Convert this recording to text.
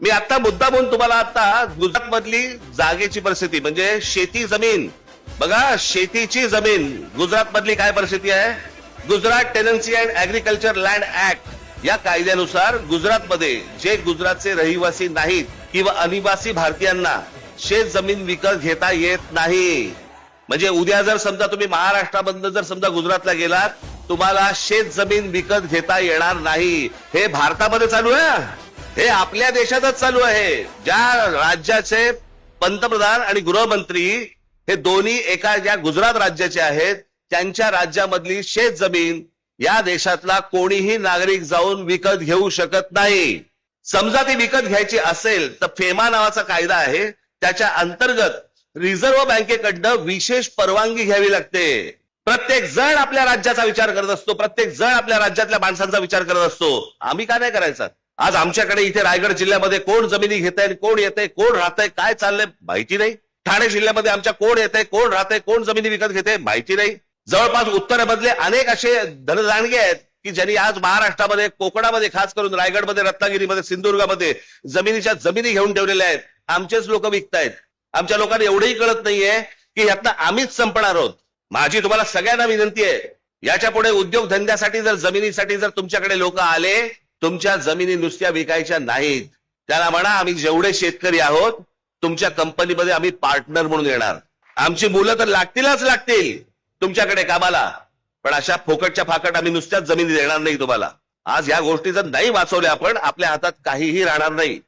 मी आता मुद्दा म्हणून तुम्हाला आता गुजरात मधली जागेची परिस्थिती म्हणजे शेती जमीन बघा, शेतीची जमीन गुजरात मधली काय परिस्थिती आहे. Gujarat tenancy and agriculture land act या कायद्यानुसार गुजरातमध्ये जे गुजरातचे रहिवासी नाहीत किंवा अनिवासी भारतीयांना शेत जमीन विकत घेता येत नाही. म्हणजे उद्या जर समजा तुम्ही महाराष्ट्रामधनं जर समजा गुजरातला गेलात, तुम्हाला शेत जमीन विकत घेता येणार नाही. हे भारतामध्ये चालू आहे, हे आपल्या देशातच चालू आहे. ज्या राज्याचे पंतप्रधान आणि गृहमंत्री हे दोन्ही एका ज्या गुजरात राज्याचे आहेत, त्यांच्या राज्यामधली शेत जमीन या देशातला कोणीही नागरिक जाऊन विकत घेऊ शकत नाही. समजा ती विकत घ्यायची असेल तर फेमा नावाचा कायदा आहे, त्याच्या अंतर्गत रिझर्व्ह बँकेकडनं विशेष परवानगी घ्यावी लागते. प्रत्येक जण आपल्या राज्याचा विचार करत असतो, प्रत्येक जण आपल्या राज्यातल्या माणसांचा विचार करत असतो. आम्ही का नाही करायचा. आज आमच्याकडे इथे रायगड जिल्ह्यामध्ये कोण जमिनी घेतंय, कोण येतंय, कोण राहतंय, काय चाललंय माहिती नाही. ठाणे जिल्ह्यामध्ये आमच्या कोण येतंय, कोण राहतंय, कोण जमिनी विकत घेते माहिती नाही. जवळपास उत्तरेमधले अनेक असे धनदांडगे आहेत की ज्यांनी आज महाराष्ट्रामध्ये, कोकणामध्ये, खास करून रायगडमध्ये, रत्नागिरीमध्ये, सिंधुदुर्गामध्ये जमिनीच्या जमिनी घेऊन ठेवलेल्या आहेत. आमचेच लोक विकतायत. आमच्या लोकांना एवढंही कळत नाहीये की यातनं आम्हीच संपणार आहोत. माझी तुम्हाला सगळ्यांना विनंती आहे, याच्या पुढे उद्योगधंद्यासाठी जर जमिनीसाठी जर तुमच्याकडे लोक आले, तुमच्या जमिनी नुसत्या विकायच्या नाहीत. त्याला म्हणा आम्ही जेवढे शेतकरी आहोत तुमच्या कंपनीमध्ये आम्ही पार्टनर म्हणून येणार. आमची मुलं तर लागतीलच लागतील तुमच्याकडे कामाला, पण अशा फोकटच्या फाकट आम्ही नुसत्याच जमिनी देणार नाही तुम्हाला. आज या गोष्टी जर नाही वाचवल्या आपण, आपल्या हातात काहीही राहणार नाही.